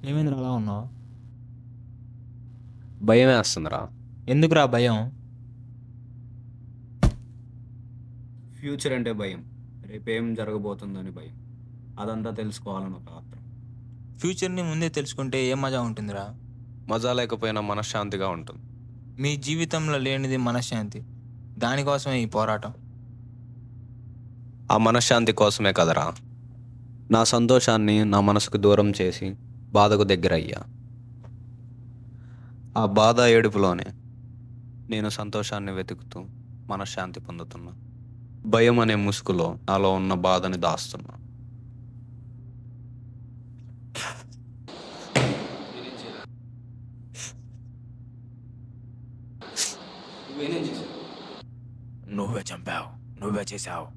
ఏమైందిరా అలా ఉన్నావు? భయం వేస్తుందిరా. ఎందుకురా భయం? ఫ్యూచర్ అంటే భయం. రేపేం జరగబోతుందని భయం. అదంతా తెలుసుకోవాలని ఒక ఆత్రం. ఫ్యూచర్ని ముందే తెలుసుకుంటే ఏం మజా ఉంటుందిరా? మజా లేకపోయినా మనశ్శాంతిగా ఉంటుంది. మీ జీవితంలో లేనిది మనశ్శాంతి. దానికోసమే ఈ పోరాటం. ఆ మనశ్శాంతి కోసమే కదరా నా సంతోషాన్ని నా మనసుకు దూరం చేసి బాధకు దగ్గరయ్యా. ఆ బాధ ఏడుపులోనే నేను సంతోషాన్ని వెతుకుతూ మనశ్శాంతి పొందుతున్నా. భయం అనే ముసుగులో నాలో ఉన్న బాధని దాస్తున్నా. నువ్వే చంపావు, నువ్వే చేశావు.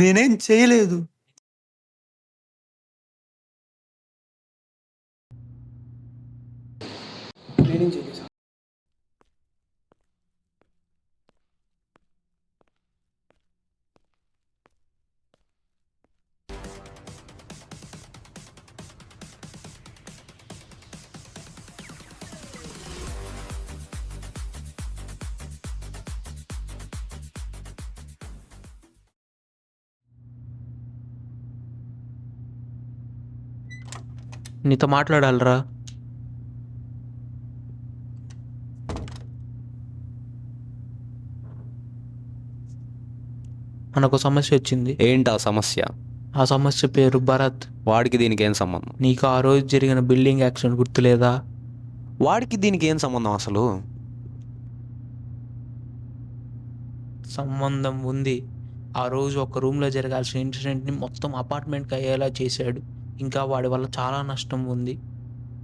నేనేం చేయలేదు. నీతో మాట్లాడాలరా. మనకు సమస్య వచ్చింది. ఏంటి ఆ సమస్య? ఆ సమస్య పేరు భరత్. వాడికి దీనికి ఏం సంబంధం? నీకు ఆ రోజు జరిగిన బిల్డింగ్ యాక్సిడెంట్ గుర్తులేదా? వాడికి దీనికి ఏం సంబంధం అసలు? సంబంధం ఉంది. ఆ రోజు ఒక రూమ్లో జరగాల్సిన ఇన్సిడెంట్ని మొత్తం అపార్ట్మెంట్కి అయ్యేలా చేశాడు. ఇంకా వాడి వల్ల చాలా నష్టం ఉంది.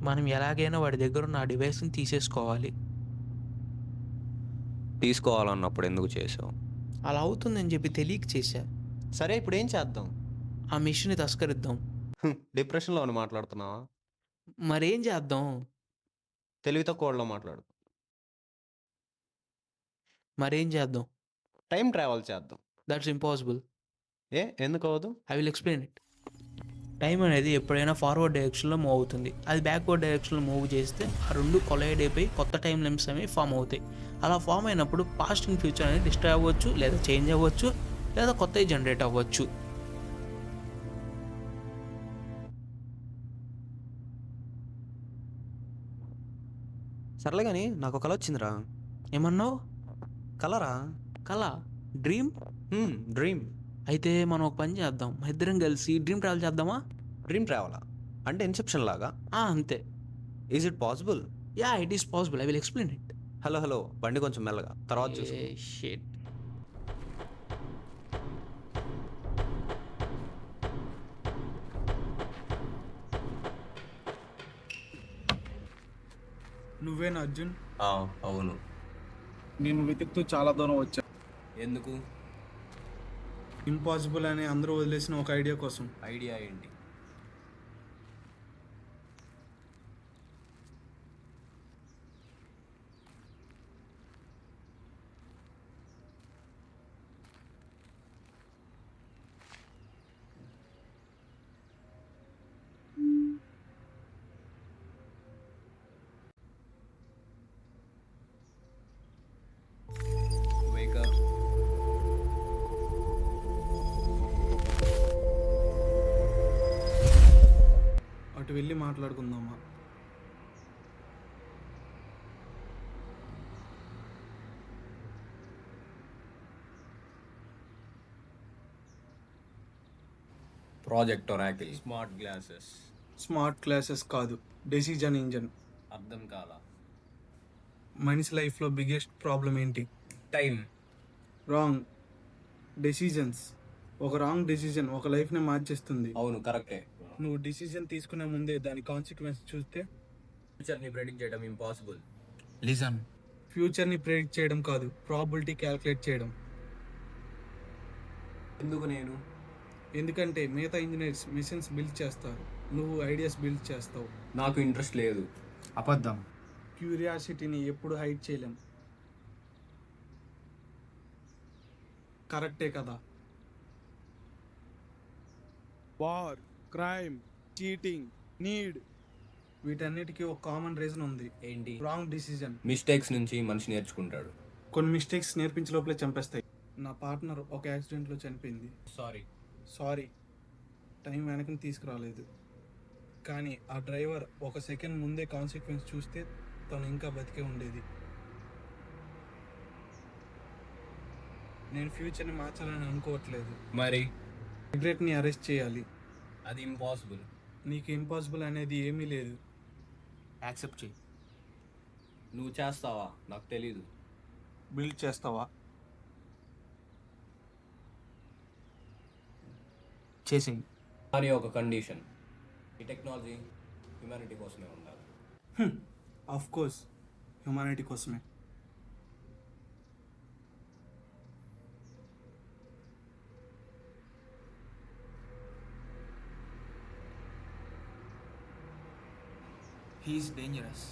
మనం ఎలాగైనా వాడి దగ్గర ఉన్న ఆ డివైస్ని తీసేసుకోవాలి. తీసుకోవాలన్నప్పుడు ఎందుకు చేసావు? అలా అవుతుందని చెప్పి తెలియక చేశా. సరే, ఇప్పుడు ఏం చేద్దాం? ఆ మిషన్ని తస్కరిద్దాం. డిప్రెషన్లో అని మాట్లాడుతున్నావా? మరేం చేద్దాం? తెలివి తక్కువలో మాట్లాడు. మరేం చేద్దాం? టైం ట్రావెల్ చేద్దాం. That's impossible. ఎందుకు అవ్వదు? I will explain it. Time అనేది ఎప్పుడైనా ఫార్వర్డ్ డైరెక్షన్లో మూవ్ అవుతుంది. అది బ్యాక్వర్డ్ డైరెక్షన్లో మూవ్ చేస్తే ఆ రెండు కొలైడ్ అయిపోయి కొత్త టైం లైన్స్ అనేవి ఫామ్ అవుతాయి. అలా ఫామ్ అయినప్పుడు పాస్ట్ అండ్ ఫ్యూచర్ అనేది డిస్ట్రాయ్ అవ్వచ్చు, లేదా చేంజ్ అవ్వచ్చు, లేదా కొత్తవి జనరేట్ అవ్వచ్చు. సర్లే కానీ నాకు కల వచ్చిందిరా. ఏమన్నావు? కలరా? కళ? డ్రీమ్? డ్రీమ్. అయితే మనం ఒక పని చేద్దాం. మన ఇద్దరం కలిసి డ్రీమ్ ట్రావెల్ చేద్దామా? డ్రీమ్ ట్రావెలా? అంటే ఇన్సెప్షన్ లాగా? అంతే. Is it possible? Yeah, it is possible. I will explain it. Hello, బండి కొంచెం మెల్లగా, తర్వాత చూసు. షిట్. నువ్వేనా అర్జున్? అవును. నేను వెతుకుతూ చాలా దూరం వచ్చా. ఎందుకు? ఇంపాసిబుల్ అని అందరూ వదిలేసిన ఒక ఐడియా కోసం. ఐడియా ఏంటి? Wake up. అటు వెళ్ళి మాట్లాడుకుందామా? Project Oracle. Smart glasses. Smart classes కాదు, డెసిజన్ ఇంజన్. అర్థం కాలా? మనిషి లైఫ్లో బిగ్గెస్ట్ ప్రాబ్లం ఏంటి? టైం. Wrong decisions. ఒక రాంగ్ డెసిజన్ ఒక లైఫ్ని మార్చేస్తుంది. అవును, కరెక్టే. నువ్వు డెసిజన్ తీసుకునే ముందే దాని కాన్సిక్వెన్స్ చూస్తే ఫ్యూచర్ని ప్రెడిక్ట్ చేయడం ఇంపాసిబుల్. లిజన్. ఫ్యూచర్ని ప్రెడిక్ట్ చేయడం కాదు, ప్రాబిలిటీ క్యాల్కులేట్ చేయడం. ఎందుకు నేను? ఎందుకంటే మిగతా ఇంజనీర్స్ మిషన్స్ బిల్డ్ చేస్తారు, నువ్వు ఐడియాస్ బిల్డ్ చేస్తావు. నాకు ఇంట్రెస్ట్ లేదు. అబద్ధం. క్యూరియాసిటీని ఎప్పుడు హైడ్ చేయలేం. కరెక్టే కదా. War, crime, cheating, need. వీటన్నిటికీ ఒక కామన్ రీజన్ ఉంది. ఏంటి? Wrong decision. మిస్టేక్స్ నుంచి మనిషి నేర్చుకుంటాడు. కొన్ని మిస్టేక్స్ నేర్పించే లోపలే చంపేస్తాయి. నా పార్ట్నర్ ఒక యాక్సిడెంట్లో చనిపోయింది. సారీ, టైం వెనకని తీసుకురాలేదు. కానీ ఆ డ్రైవర్ ఒక సెకండ్ ముందే కాన్సిక్వెన్స్ చూస్తే తను ఇంకా బతికే ఉండేది. నేను ఫ్యూచర్ని మార్చాలని అనుకోవట్లేదు. మరి రిగ్రెట్ని అరెస్ట్ చేయాలి. అది ఇంపాసిబుల్. నీకు ఇంపాసిబుల్ అనేది ఏమీ లేదు. యాక్సెప్ట్ చేయి. నువ్వు చేస్తావా నాకు తెలీదు. బిల్డ్ చేస్తావా? చేసింది. కానీ ఒక కండిషన్, ఈ టెక్నాలజీ హ్యుమానిటీ కోసమే ఉండాలి. ఆఫ్ కోర్స్, హ్యుమానిటీ కోసమే. He's dangerous.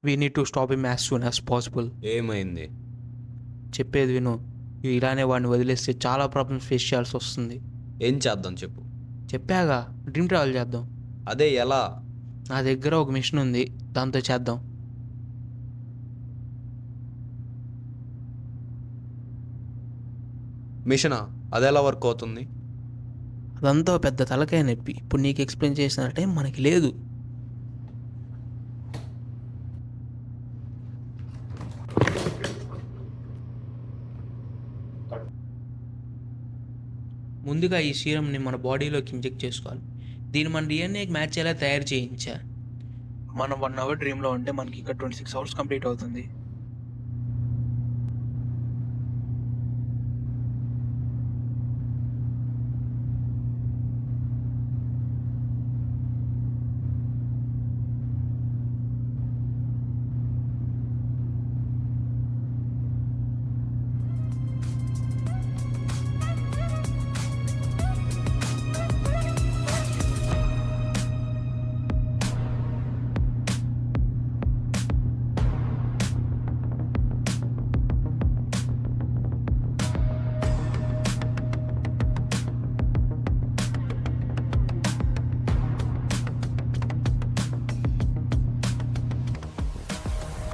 We need to stop him as soon as possible. ఏమైంది? చెప్పేది విను. ఇలానే వాడిని వదిలేస్తే చాలా ప్రాబ్లమ్స్ ఫేస్ చేయాల్సి వస్తుంది. ఏం చేద్దాం చెప్పు. చెప్పాగా, డ్రీమ్ ట్రావెల్ చేద్దాం. అదే ఎలా? నా దగ్గర ఒక మిషన్ ఉంది, దాంతో చేద్దాం. మిషనా? అదెలా వర్క్ అవుతుంది? అదంతా పెద్ద తలకాయ నొప్పి. ఇప్పుడు నీకు ఎక్స్ప్లెయిన్ చేసిన టైం మనకి లేదు. ముందుగా ఈ సీరంని మన బాడీలోకి ఇంజెక్ట్ చేసుకోవాలి. దీన్ని మన డిఎన్ఏకి మ్యాచ్ అయ్యేలా తయారు చేయించా. మనం 1 అవర్ డ్రీమ్లో ఉంటే మనకి ఇక్కడ 26 అవర్స్ కంప్లీట్ అవుతుంది.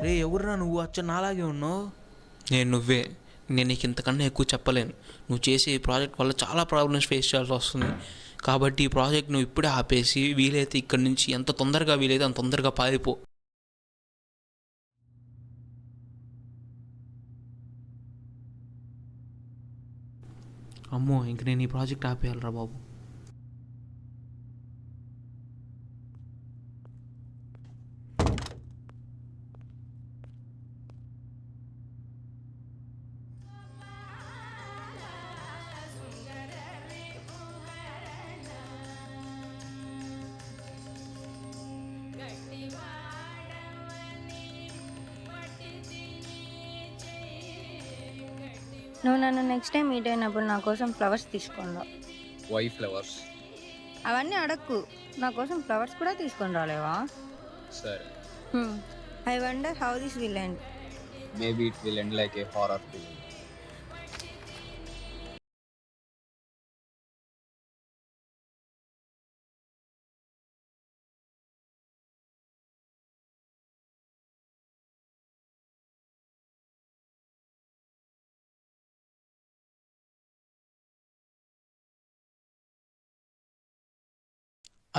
రే ఎవరురా నువ్వు? అచ్చ నాలాగే ఉన్నావు. నేను నువ్వే. నేను నీకు ఇంతకన్నా ఎక్కువ చెప్పలేను. నువ్వు చేసే ఈ ప్రాజెక్ట్ వల్ల చాలా ప్రాబ్లమ్స్ ఫేస్ చేయాల్సి వస్తుంది. కాబట్టి ఈ ప్రాజెక్ట్ నువ్వు ఇప్పుడే ఆపేసి వీలైతే ఇక్కడి నుంచి ఎంత తొందరగా వీలైతే అంత తొందరగా పారిపో. అమ్మో, ఇంక నేను ఈ ప్రాజెక్ట్ ఆపేయాలరా బాబు. నువ్వు నన్ను నెక్స్ట్ టైం మీట్ అయినప్పుడు నా కోసం ఫ్లవర్స్ తీసుకోండి. Why flowers? అవన్నీ అడక్కు, నా కోసం ఫ్లవర్స్ కూడా తీసుకొని రాలేవా? సరే. I wonder how this will end. Maybe it will end like a horror film.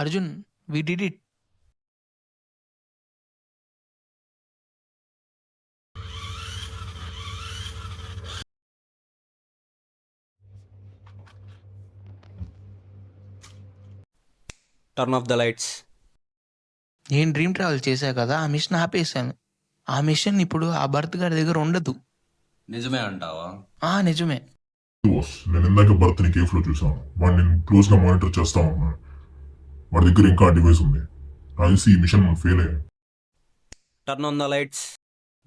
Arjun, we did it. Turn off the lights. నేను డ్రీమ్ ట్రావెల్ చేశా కదా, ఆ మిషన్ ఆపేశాను. ఆ మిషన్ ఇప్పుడు ఆ భర్త్ గారి దగ్గర ఉండదు. నిజమే అంటావా? నిజమే. బాస్, నేను ఇందాక భర్తని కేఫ్లో చూసాను. వాడు నేను క్లోజ్గా మానిటర్ చేస్తా ఉన్నాను. వాడి దగ్గర ఇంకా ఆ డివైస్ ఉంది. నాకు తెలిసి ఈ మిషన్ మనం ఫెయిల్ అయ్యాం. Turn on the lights.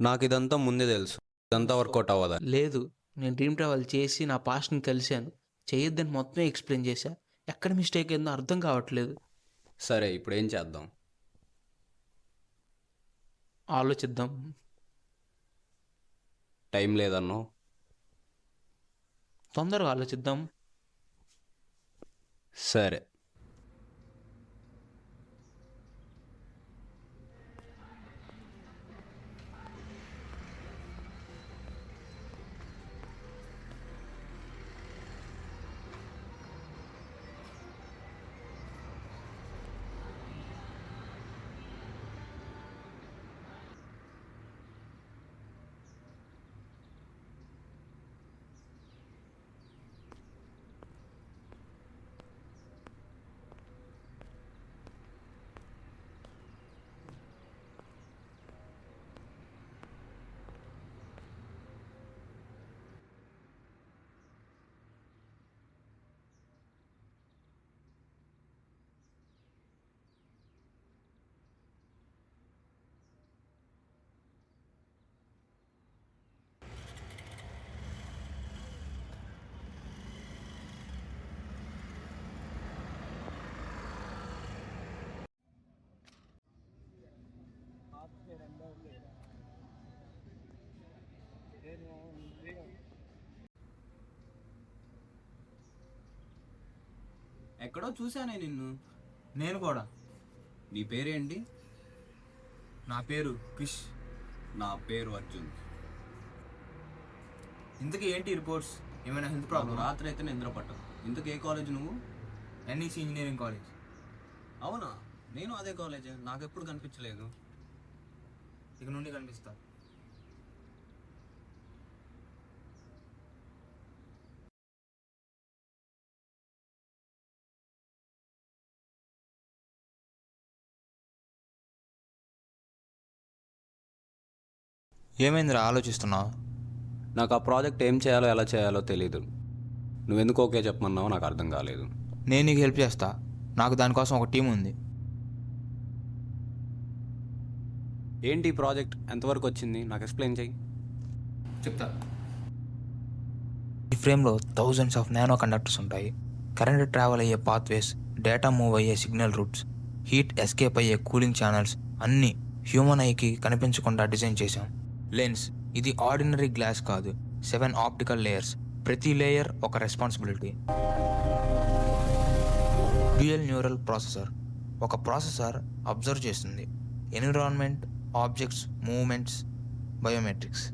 నాకు ఇదంతా ముందే తెలుసు. ఇదంతా వర్కౌట్ అవ్వదా? లేదు, నేను డ్రీమ్ ట్రావెల్ చేసి నా పాస్ట్ని కలిశాను. చేయొద్దని మొత్తం ఎక్స్ప్లెయిన్ చేశా. ఎక్కడ మిస్టేక్ అయిందో అర్థం కావట్లేదు. సరే, ఇప్పుడు ఏం చేద్దాం? ఆలోచిద్దాం. టైం లేదన్నో. తొందరగా ఆలోచిద్దాం. సరే, ఎక్కడో చూశానే నిన్ను. నేను కూడా. నీ పేరేంటి? నా పేరు క్రిష్. నా పేరు అర్జున్. ఇంతకీ ఏంటి రిపోర్ట్స్? ఏమైనా హెల్త్ నాకు ప్రాబ్లమ్? రాత్రి అయితే నిద్ర పట్టదు. ఇంతకు ఏ కాలేజ్ నువ్వు? NEC engineering college. అవునా, నేను అదే కాలేజ్. నాకు ఎప్పుడు కనిపించలేదు. ఇక నుండి కనిపిస్తా. ఏమైందిరా ఆలోచిస్తున్నావు? నాకు ఆ ప్రాజెక్ట్ ఏం చేయాలో ఎలా చేయాలో తెలీదు. నువ్వెందుకు ఓకే చెప్పమన్నావో నాకు అర్థం కాలేదు. నేను నీకు హెల్ప్ చేస్తా. నాకు దానికోసం ఒక టీం ఉంది. ఏంటి ఈ ప్రాజెక్ట్? ఎంతవరకు వచ్చింది? నాకు ఎక్స్ప్లెయిన్ చేయి. చెప్తా. ఈ ఫ్రేమ్లో థౌజండ్స్ ఆఫ్ నానో కండక్టర్స్ ఉంటాయి. కరెంట్ ట్రావెల్ అయ్యే పాత్వేస్, డేటా మూవ్ అయ్యే సిగ్నల్ రూట్స్, హీట్ ఎస్కేప్ అయ్యే కూలింగ్ ఛానల్స్ అన్నీ హ్యూమన్ ఐకి కనిపించకుండా డిజైన్ చేశాం. లెన్స్, ఇది ఆర్డినరీ గ్లాస్ కాదు. 7 ఆప్టికల్ లేయర్స్, ప్రతి లేయర్ ఒక రెస్పాన్సిబిలిటీ. డ్యూయల్ న్యూరల్ ప్రాసెసర్, ఒక ప్రాసెసర్ అబ్జర్వ్ చేస్తుంది ఎన్విరాన్మెంట్, ఆబ్జెక్ట్స్, మూవ్మెంట్స్, బయోమెట్రిక్స్.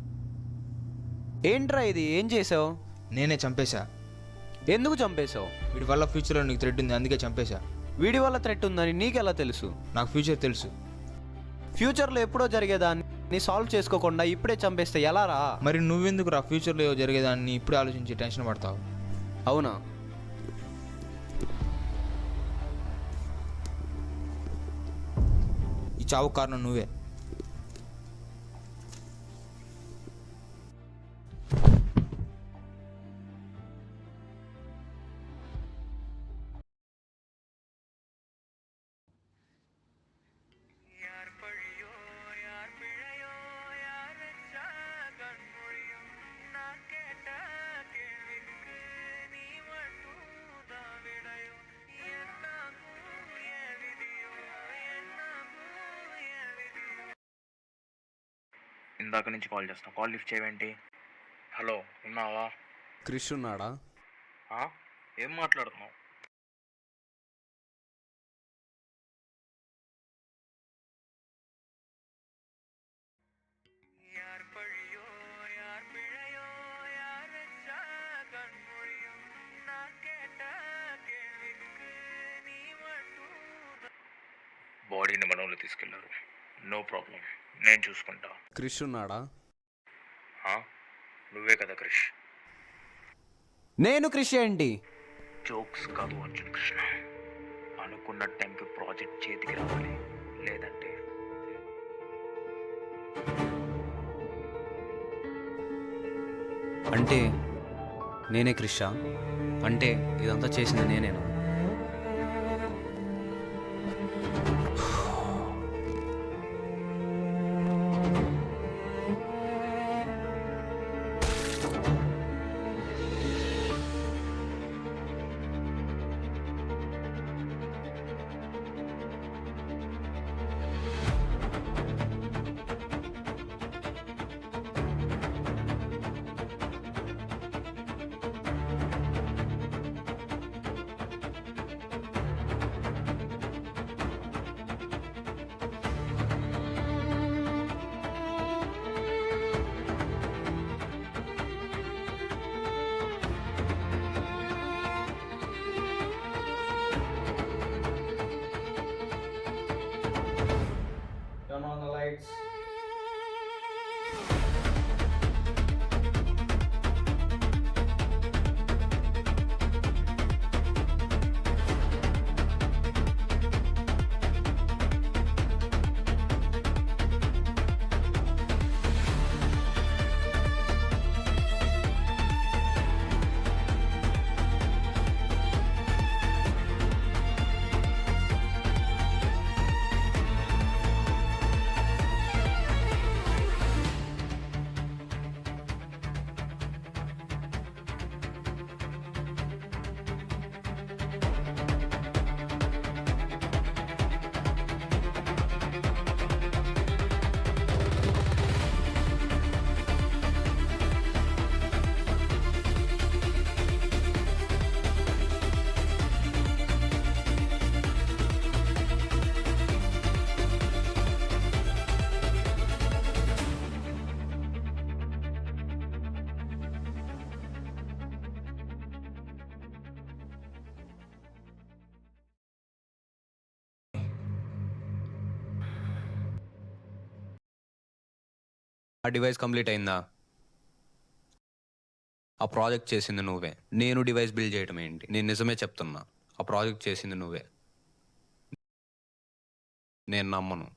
ఏంట్రా ఇది? ఏం చేసావు? నేనే చంపేశా. ఎందుకు చంపేశావు? వీడి వల్ల ఫ్యూచర్లో నీకు థ్రెట్ ఉంది, అందుకే చంపేశా. వీడి వల్ల థ్రెట్ ఉందని నీకెలా తెలుసు? నాకు ఫ్యూచర్ తెలుసు. ఫ్యూచర్లో ఎప్పుడో జరిగేదాన్ని సాల్వ్ చేసుకోకుండా ఇప్పుడే చంపేస్తే ఎలా రా? మరి నువ్వెందుకు రా ఫ్యూచర్లో జరిగేదాన్ని ఇప్పుడే ఆలోచించి టెన్షన్ పడతావు? అవునా? ఈ చావు కారణం నువ్వే. ఇందాక నుంచి కాల్ చేస్తున్నా, కాల్ లిఫ్ట్ చేయవేంటి? హలో, ఉన్నావా? క్రిష్ ఉన్నాడా? ఏం మాట్లాడుతున్నావు? బాడీని మనోళ్ళు తీసుకెళ్లారు. నో ప్రాబ్లం, నేను చూసుకుంటా. క్రిష్ ఉన్నాడా? నువ్వే కదా క్రిష్. నేను క్రిష్ ఏంటి? జోక్స్ కాదు అర్జున్ కృష్ణ. అనుకున్న టైంకి ప్రాజెక్ట్ చేతికి రావాలి, లేదంటే అంటే నేనే క్రిషా? అంటే ఇదంతా చేసింది నేనేనా? Turn on the lights. ఆ డివైస్ కంప్లీట్ అయిందా? ఆ ప్రాజెక్ట్ చేసింది నువ్వే. నేను డివైస్ బిల్డ్ చేయడం ఏంటి? నేను నిజమే చెప్తున్నా, ఆ ప్రాజెక్ట్ చేసింది నువ్వే. నేను నమ్మను.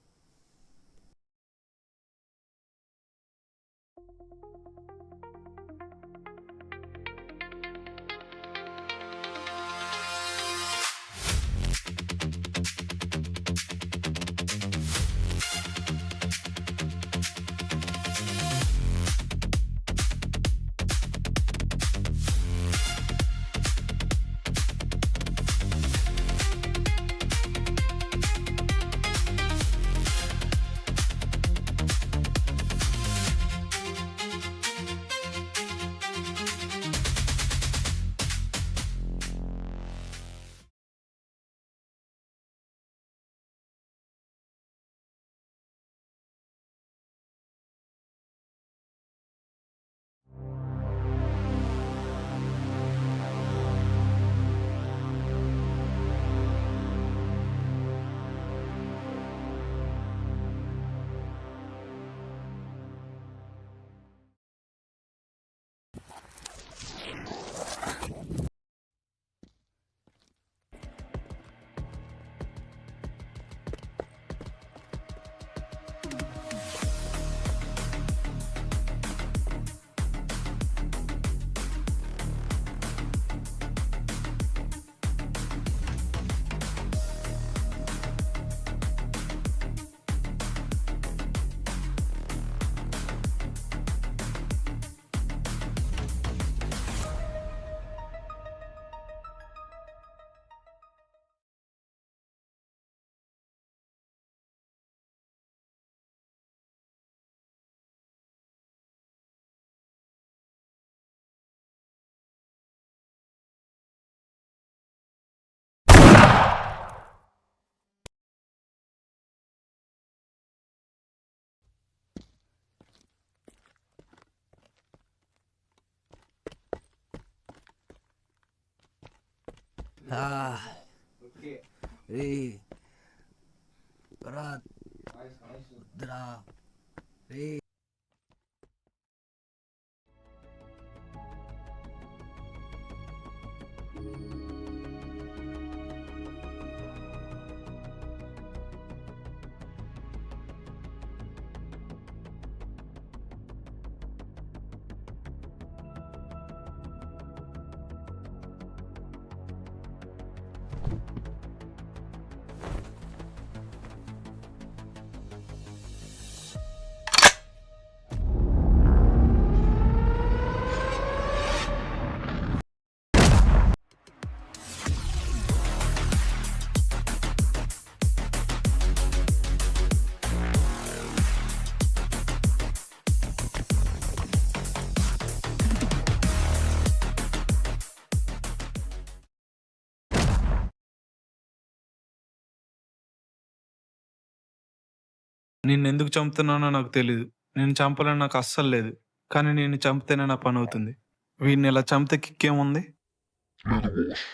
నిన్నెందుకు చంపుతున్నానో నాకు తెలీదు. నేను చంపాలని నాకు అస్సలు లేదు. కానీ నేను చంపితేనే నా పని అవుతుంది. వీడిని ఇలా చంపితే కిక్కేముంది? లేదు బాస్.